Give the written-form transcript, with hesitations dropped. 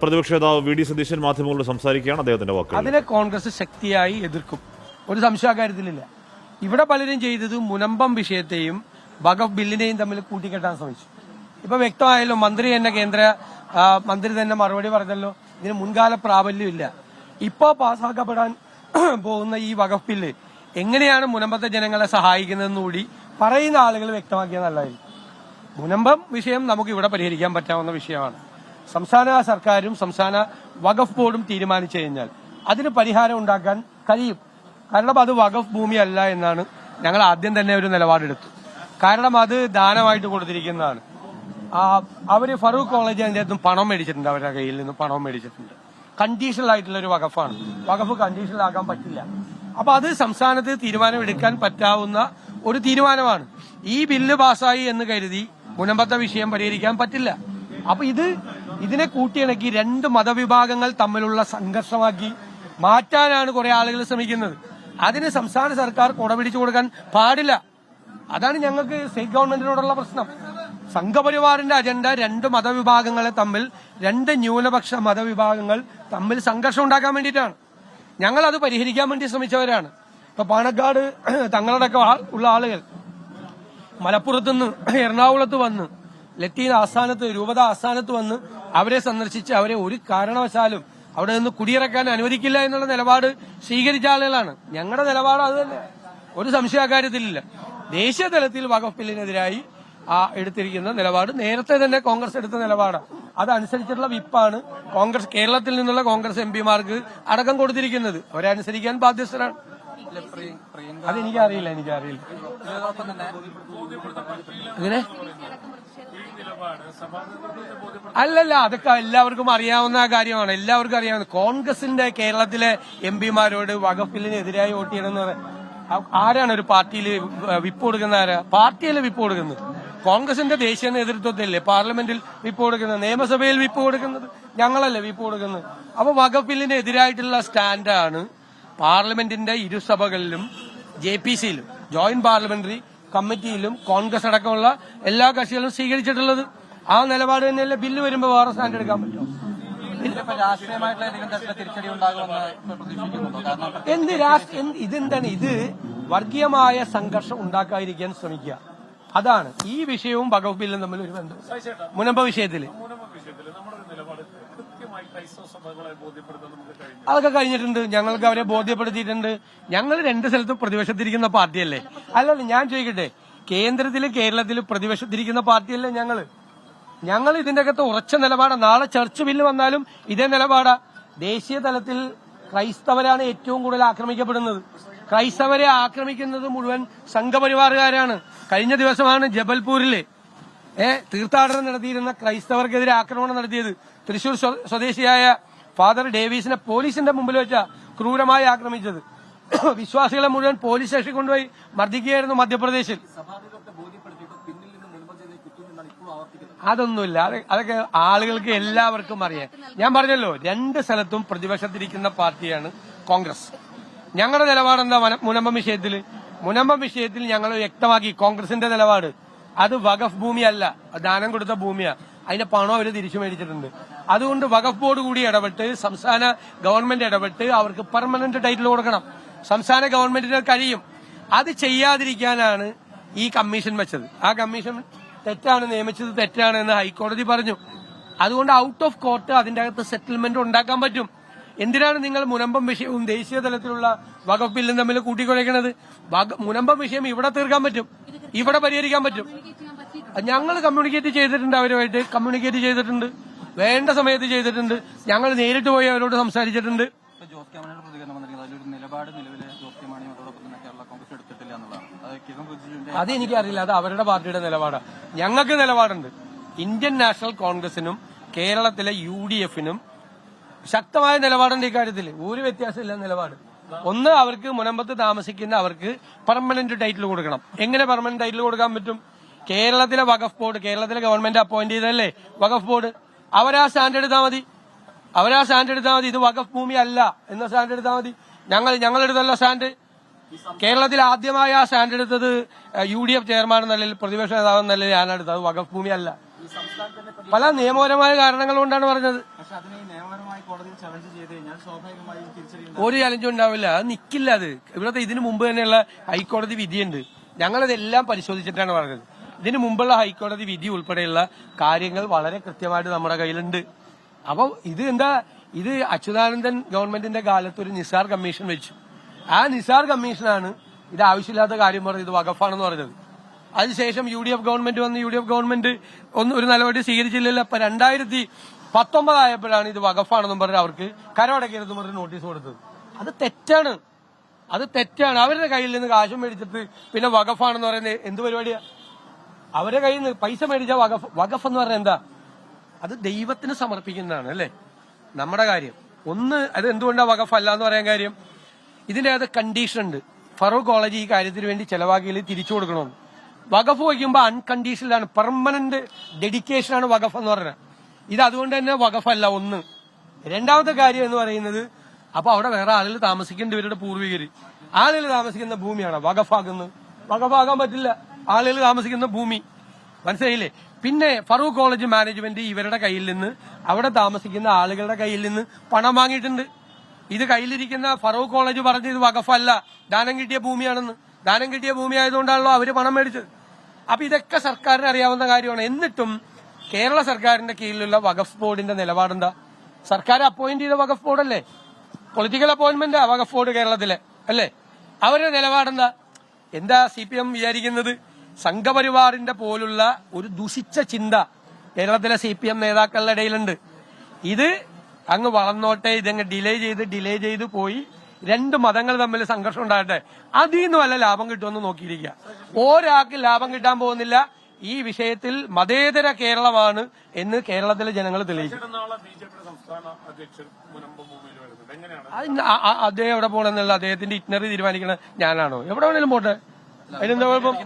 പ്രതിപക്ഷ നേതാവ് V D Satheesan മാധ്യമങ്ങളോട് സംസാരിക്കുകയാണ്. അദ്ദേഹത്തിന്റെ വാക്കുകൾ. അതിനെ കോൺഗ്രസ് ശക്തിയായി എതിർക്കും, ഒരു സംശയക്കാര്യത്തിലില്ല. ഇവിടെ പലരും ചെയ്തത് മുനമ്പം വിഷയത്തെയും വഖഫ് ബില്ലിനെയും തമ്മിൽ കൂട്ടിക്കെട്ടാൻ ശ്രമിച്ചു. ഇപ്പൊ വ്യക്തമായല്ലോ, മന്ത്രി തന്നെ കേന്ദ്ര മന്ത്രി തന്നെ മറുപടി പറഞ്ഞല്ലോ, ഇതിന് മുൻകാല പ്രാബല്യമില്ല. ഇപ്പോ പാസ്സാക്കപ്പെടാൻ പോകുന്ന ഈ വഖഫ് ബില്ല് എങ്ങനെയാണ് മുനമ്പത്തെ ജനങ്ങളെ സഹായിക്കുന്നതെന്ന് കൂടി പറയുന്ന ആളുകൾ വ്യക്തമാക്കിയാൽ നല്ലതായിരിക്കും. മുനമ്പം വിഷയം നമുക്ക് ഇവിടെ പരിഹരിക്കാൻ പറ്റാവുന്ന വിഷയമാണ്. സംസ്ഥാന സർക്കാരും സംസ്ഥാന വഖഫ് ബോർഡും തീരുമാനിച്ചു കഴിഞ്ഞാൽ അതിന് പരിഹാരം ഉണ്ടാക്കാൻ കഴിയും. കാരണം അത് വഖഫ് ഭൂമിയല്ല എന്നാണ് ഞങ്ങൾ ആദ്യം തന്നെ ഒരു നിലപാടെടുത്തു. കാരണം അത് ദാനമായിട്ട് കൊടുത്തിരിക്കുന്നതാണ്. അവര് ഫറൂഖ് കോളേജ് അതിന്റെ അകത്തും പണം മേടിച്ചിട്ടുണ്ട്, അവരുടെ കയ്യിൽ നിന്ന് പണം മേടിച്ചിട്ടുണ്ട്. കണ്ടീഷണൽ ആയിട്ടുള്ള ഒരു വഖഫാണ്. വഖഫ് കണ്ടീഷണൽ ആക്കാൻ പറ്റില്ല. അപ്പൊ അത് സംസ്ഥാനത്ത് തീരുമാനമെടുക്കാൻ പറ്റാവുന്ന ഒരു തീരുമാനമാണ്. ഈ ബില്ല് പാസ്സായി എന്ന് കരുതി മുനമ്പത്തെ വിഷയം പരിഹരിക്കാൻ പറ്റില്ല. അപ്പൊ ഇതിനെ കൂട്ടിയിണക്കി രണ്ട് മതവിഭാഗങ്ങൾ തമ്മിലുള്ള സംഘർഷമാക്കി മാറ്റാനാണ് കുറെ ആളുകൾ ശ്രമിക്കുന്നത്. അതിന് സംസ്ഥാന സർക്കാർ കൊടപിടിച്ചു കൊടുക്കാൻ പാടില്ല. അതാണ് ഞങ്ങൾക്ക് സ്റ്റേറ്റ് ഗവൺമെന്റിനോടുള്ള പ്രശ്നം. സംഘപരിവാറിന്റെ അജണ്ട രണ്ട് മതവിഭാഗങ്ങളെ തമ്മിൽ, രണ്ട് ന്യൂനപക്ഷ മതവിഭാഗങ്ങൾ തമ്മിൽ സംഘർഷം ഉണ്ടാക്കാൻ വേണ്ടിയിട്ടാണ്. ഞങ്ങൾ അത് പരിഹരിക്കാൻ വേണ്ടി ശ്രമിച്ചവരാണ്. ഇപ്പൊ പാണക്കാട് തങ്ങളുടെയൊക്കെ ഉള്ള ആളുകൾ മലപ്പുറത്തുനിന്ന് എറണാകുളത്ത് വന്ന് ലത്തീൻ ആസ്ഥാനത്ത്, രൂപത ആസ്ഥാനത്ത് വന്ന് അവരെ സന്ദർശിച്ച് അവരെ ഒരു കാരണവശാലും അവിടെ നിന്ന് കുടിയിറക്കാൻ അനുവദിക്കില്ല എന്നുള്ള നിലപാട് സ്വീകരിച്ച ആളുകളാണ്. ഞങ്ങളുടെ നിലപാട് അത് തന്നെ, ഒരു സംശയക്കാര്യത്തിലില്ല. ദേശീയ തലത്തിൽ വഖഫ് ബില്ലിനെതിരായി എടുത്തിരിക്കുന്ന നിലപാട് നേരത്തെ തന്നെ കോൺഗ്രസ് എടുത്ത നിലപാടാണ്. അതനുസരിച്ചുള്ള വിപ്പാണ് കോൺഗ്രസ് കേരളത്തിൽ നിന്നുള്ള കോൺഗ്രസ് എംപിമാർക്ക് അടക്കം കൊടുത്തിരിക്കുന്നത്. അവരെ അനുസരിക്കാൻ ബാധ്യസ്ഥരാണ്. എനിക്കറിയില്ല അങ്ങനെ അല്ലല്ല, അതൊക്കെ എല്ലാവർക്കും അറിയാവുന്ന കാര്യമാണ്. എല്ലാവർക്കും അറിയാവുന്ന കോൺഗ്രസിന്റെ കേരളത്തിലെ എംപിമാരോട് വഖഫ് ബില്ലിനെതിരായി വോട്ട് ചെയ്യണമെന്ന് ആരാണ് ഒരു പാർട്ടിയിൽ വിപ്പ് കൊടുക്കുന്ന? ആരാ പാർട്ടിയിൽ വിപ്പ് കൊടുക്കുന്നത്? കോൺഗ്രസിന്റെ ദേശീയ നേതൃത്വത്തിലല്ലേ പാർലമെന്റിൽ വിപ്പ് കൊടുക്കുന്നത്, നിയമസഭയിൽ വിപ്പ് കൊടുക്കുന്നത് ഞങ്ങളല്ലേ വിപ്പ് കൊടുക്കുന്നത്. അപ്പൊ വഖഫ് ബില്ലിനെതിരായിട്ടുള്ള സ്റ്റാൻഡാണ് പാർലമെന്റിന്റെ ഇരുസഭകളിലും JPC-യിലും ജോയിന്റ് പാർലമെന്ററി കമ്മിറ്റിയിലും കോൺഗ്രസ് അടക്കമുള്ള എല്ലാ കക്ഷികളും സ്വീകരിച്ചിട്ടുള്ളത്. ആ നിലപാട് തന്നെയല്ലേ ബില്ല് വരുമ്പോൾ വേറെ സ്റ്റാൻഡ് എടുക്കാൻ പറ്റും. ഇതെന്താണ്? ഇത് വർഗീയമായ സംഘർഷം ഉണ്ടാക്കാതിരിക്കാൻ ശ്രമിക്കുക. അതാണ് ഈ വിഷയവും വഖഫ് ബില്ലും തമ്മിൽ ഒരു ബന്ധം. മുനമ്പ വിഷയത്തില് അതൊക്കെ കഴിഞ്ഞിട്ടുണ്ട്. ഞങ്ങൾക്ക് അവരെ ബോധ്യപ്പെടുത്തിയിട്ടുണ്ട്. ഞങ്ങൾ രണ്ട് സ്ഥലത്തും പ്രതിപക്ഷത്തിരിക്കുന്ന പാർട്ടിയല്ലേ? അല്ലല്ല, ഞാൻ ചോദിക്കട്ടെ, കേന്ദ്രത്തിലും കേരളത്തിലും പ്രതിപക്ഷത്തിരിക്കുന്ന പാർട്ടിയല്ലേ ഞങ്ങൾ ഇതിന്റെ അകത്ത് ഉറച്ച നിലപാടാണ്. നാളെ ചർച്ച് ബില്ല് വന്നാലും ഇതേ നിലപാടാ. ദേശീയ തലത്തിൽ ക്രൈസ്തവരാണ് ഏറ്റവും കൂടുതൽ ആക്രമിക്കപ്പെടുന്നത്. ക്രൈസ്തവരെ ആക്രമിക്കുന്നത് മുഴുവൻ സംഘപരിവാറുകാരാണ്. കഴിഞ്ഞ ദിവസമാണ് ജബൽപൂരിലെ തീർത്ഥാടനം നടത്തിയിരുന്ന ക്രൈസ്തവർക്കെതിരെ ആക്രമണം നടത്തിയത്. തൃശൂർ സ്വദേശിയായ ഫാദർ ഡേവീസിനെ പോലീസിന്റെ മുമ്പിൽ വെച്ച ക്രൂരമായി ആക്രമിച്ചത്. വിശ്വാസികളെ മുഴുവൻ പോലീസ് സ്റ്റേഷനിൽ കൊണ്ടുപോയി മർദ്ദിക്കുകയായിരുന്നു മധ്യപ്രദേശിൽ. അതൊന്നുമില്ല, അതൊക്കെ ആളുകൾക്ക് എല്ലാവർക്കും അറിയാം. ഞാൻ പറഞ്ഞല്ലോ, രണ്ട് സ്ഥലത്തും പ്രതിപക്ഷത്തിരിക്കുന്ന പാർട്ടിയാണ് കോൺഗ്രസ്. ഞങ്ങളുടെ നിലപാടെന്താ മുനമ്പം വിഷയത്തിൽ ഞങ്ങൾ വ്യക്തമാക്കി. കോൺഗ്രസിന്റെ നിലപാട് അത് വഖഫ് ഭൂമിയല്ല, ദാനം കൊടുത്ത ഭൂമിയാ. അതിന്റെ പണം അവർ തിരിച്ചു മേടിച്ചിട്ടുണ്ട്. അതുകൊണ്ട് വഖഫ് ബോർഡ് കൂടി ഇടപെട്ട്, സംസ്ഥാന ഗവൺമെന്റ് ഇടപെട്ട് അവർക്ക് പെർമനന്റ് ടൈറ്റിൽ കൊടുക്കണം. സംസ്ഥാന ഗവൺമെന്റിന് കഴിയും. അത് ചെയ്യാതിരിക്കാനാണ് ഈ കമ്മീഷൻ വെച്ചത്. ആ കമ്മീഷൻ തെറ്റാണ്, നിയമിച്ചത് തെറ്റാണ് എന്ന് ഹൈക്കോടതി പറഞ്ഞു. അതുകൊണ്ട് ഔട്ട് ഓഫ് കോർട്ട് അതിന്റെ അകത്ത് സെറ്റിൽമെന്റ് ഉണ്ടാക്കാൻ പറ്റും. എന്തിനാണ് നിങ്ങൾ മുനമ്പം വിഷയവും ദേശീയ തലത്തിലുള്ള വഖഫ് ബില്ലും തമ്മിൽ കൂട്ടിക്കുഴയ്ക്കുന്നത്? മുനമ്പം വിഷയം ഇവിടെ തീർക്കാൻ പറ്റും, ഇവിടെ പരിഹരിക്കാൻ പറ്റും. ഞങ്ങൾ കമ്മ്യൂണിക്കേറ്റ് ചെയ്തിട്ടുണ്ട്, അവരുമായിട്ട് കമ്മ്യൂണിക്കേറ്റ് ചെയ്തിട്ടുണ്ട്, വേണ്ട സമയത്ത് ചെയ്തിട്ടുണ്ട്. ഞങ്ങൾ നേരിട്ട് പോയി അവരോട് സംസാരിച്ചിട്ടുണ്ട്. അത് എനിക്കറിയില്ല, അത് അവരുടെ പാർട്ടിയുടെ നിലപാടാണ്. ഞങ്ങൾക്ക് നിലപാടുണ്ട്. ഇന്ത്യൻ നാഷണൽ കോൺഗ്രസിനും കേരളത്തിലെ UDF-നും ശക്തമായ നിലപാടുണ്ട് ഇക്കാര്യത്തിൽ. ഒരു വ്യത്യാസമില്ല നിലപാട്. ഒന്ന്, അവർക്ക് മുനമ്പത്ത് താമസിക്കുന്ന അവർക്ക് പെർമനന്റ് ടൈറ്റിൽ കൊടുക്കണം. എങ്ങനെ പെർമനന്റ് ടൈറ്റിൽ കൊടുക്കാൻ പറ്റും? കേരളത്തിലെ വഖഫ് ബോർഡ്, കേരളത്തിലെ ഗവൺമെന്റ് അപ്പോയിന്റ് ചെയ്തല്ലേ വഖഫ് ബോർഡ്, അവരാ സ്റ്റാൻഡ് എടുത്താൽ മതി. ഇത് വഖഫ് ഭൂമി അല്ല എന്ന സ്റ്റാൻഡ് എടുത്താൽ മതി. ഞങ്ങളെടുത്തല്ല സ്റ്റാൻഡ്. കേരളത്തിൽ ആദ്യമായി ആ സ്റ്റാൻഡ് എടുത്തത് UDF ചെയർമാൻ എന്ന നിലയിൽ, പ്രതിപക്ഷ നേതാവ് എന്ന നിലയിൽ ഞാനെടുത്തത്. അത് വഖഫ് ഭൂമി അല്ല. പല നിയമപരമായ കാരണങ്ങൾ കൊണ്ടാണ് പറഞ്ഞത്. ഒരു ചലഞ്ചും ഉണ്ടാവില്ല, അത് നിക്കില്ല. അത് ഇവിടുത്തെ ഇതിനു മുമ്പ് തന്നെയുള്ള ഹൈക്കോടതി വിധിയുണ്ട്. ഞങ്ങളതെല്ലാം പരിശോധിച്ചിട്ടാണ് പറഞ്ഞത്. ഇതിനു മുമ്പുള്ള ഹൈക്കോടതി വിധി ഉൾപ്പെടെയുള്ള കാര്യങ്ങൾ വളരെ കൃത്യമായിട്ട് നമ്മുടെ കയ്യിലുണ്ട്. അപ്പൊ ഇത് എന്താ, ഇത് അച്യുതാനന്ദൻ ഗവൺമെന്റിന്റെ കാലത്ത് ഒരു നിസാർ കമ്മീഷൻ വെച്ചു. ആ നിസാർ കമ്മീഷനാണ് ഇത് ആവശ്യമില്ലാത്ത കാര്യം പറഞ്ഞത്, ഇത് വഖഫാണെന്ന് പറഞ്ഞത്. അതിനുശേഷം UDF ഗവൺമെന്റ് വന്ന് UDF ഗവൺമെന്റ് ഒരു നടപടി സ്വീകരിച്ചില്ലല്ലോ. അപ്പൊ 2019 ആയപ്പോഴാണ് ഇത് വഖഫാണെന്നും പറഞ്ഞ് അവർക്ക് കരമടക്കരുതെന്ന് പറഞ്ഞ് നോട്ടീസ് കൊടുത്തത്. അത് തെറ്റാണ്, അത് തെറ്റാണ്. അവരുടെ കയ്യിൽ നിന്ന് കാശും മേടിച്ചിട്ട് പിന്നെ വഖഫാണെന്ന് പറയുന്നത് എന്ത് പരിപാടിയാ? അവരുടെ കയ്യിൽ നിന്ന് പൈസ മേടിച്ച വഖഫ് എന്ന് പറഞ്ഞാൽ എന്താ? അത് ദൈവത്തിന് സമർപ്പിക്കുന്നതാണ് അല്ലേ നമ്മുടെ കാര്യം. അത് എന്തുകൊണ്ടാണ് വഖഫ് അല്ല എന്ന് പറയാൻ കാര്യം, ഇതിന്റെ അകത്ത് കണ്ടീഷൻ ഉണ്ട്. ഫറൂഖ് കോളേജ് ഈ കാര്യത്തിന് വേണ്ടി ചെലവാക്കിയിൽ തിരിച്ചു കൊടുക്കണമെന്ന്. വഖഫ് വയ്ക്കുമ്പോൾ അൺകണ്ടീഷണൽ ആണ്, പെർമനന്റ് ഡെഡിക്കേഷൻ ആണ് വഖഫ് എന്ന് പറഞ്ഞത്. ഇത് അതുകൊണ്ട് തന്നെ വഖഫല്ല. ഒന്ന്. രണ്ടാമത്തെ കാര്യം എന്ന് പറയുന്നത്, അപ്പൊ അവിടെ വേറെ ആളുകൾ താമസിക്കേണ്ട ഇവരുടെ പൂർവികര്, ആളുകൾ താമസിക്കുന്ന ഭൂമിയാണ് വഖഫാക്കുന്നത്. വഖഫാക്കാൻ പറ്റില്ല, ആളുകൾ താമസിക്കുന്ന ഭൂമി. മനസ്സിലായില്ലേ? പിന്നെ ഫറൂഖ് കോളേജ് മാനേജ്മെന്റ് ഇവരുടെ കയ്യിൽ നിന്ന്, അവിടെ താമസിക്കുന്ന ആളുകളുടെ കയ്യിൽ നിന്ന് പണം വാങ്ങിയിട്ടുണ്ട്. ഇത് കയ്യിലിരിക്കുന്ന ഫറൂഖ് കോളേജ് പറഞ്ഞ് ഇത് വഖഫല്ല, ദാനം കിട്ടിയ ഭൂമിയാണെന്ന്. ദാനം കിട്ടിയ ഭൂമി ആയതുകൊണ്ടാണല്ലോ അവര് പണം മേടിച്ചത്. അപ്പൊ ഇതൊക്കെ സർക്കാരിന് അറിയാവുന്ന കാര്യമാണ്. എന്നിട്ടും കേരള സർക്കാരിന്റെ കീഴിലുള്ള വഖഫ് ബോർഡിന്റെ നിലപാടെന്താ? സർക്കാർ അപ്പോയിന്റ് ചെയ്ത വഖഫ് ബോർഡല്ലേ, പൊളിറ്റിക്കൽ അപ്പോയിന്റ്മെന്റാ വഖഫ് ബോർഡ് കേരളത്തിലെ അല്ലേ? അവരുടെ നിലപാടെന്താ? എന്താ CPM വിചാരിക്കുന്നത്? സംഘപരിവാറിന്റെ പോലുള്ള ഒരു ദുഷിച്ച ചിന്ത കേരളത്തിലെ CPM നേതാക്കളുടെ ഇടയിലുണ്ട്. ഇത് അങ്ങ് വളർന്നോട്ടെ, ഇതങ്ങ് ഡിലേ ചെയ്ത് പോയി രണ്ട് മതങ്ങൾ തമ്മിൽ സംഘർഷം ഉണ്ടാകട്ടെ, അതിൽ നിന്ന് വല്ല ലാഭം കിട്ടുമെന്ന് നോക്കിയിരിക്കുക. ഒരാൾക്ക് ലാഭം കിട്ടാൻ പോകുന്നില്ല. ഈ വിഷയത്തിൽ മതേതര കേരളമാണ് എന്ന് കേരളത്തിലെ ജനങ്ങൾ തെളിയിക്കും. അദ്ദേഹം എവിടെ പോകണമെന്നുള്ള അദ്ദേഹത്തിന്റെ ഇഗ്നറി തീരുമാനിക്കുന്നത് ഞാനാണോ? എവിടെ വേണേലും പോട്ടെ, അതിനെന്താ കുഴപ്പം?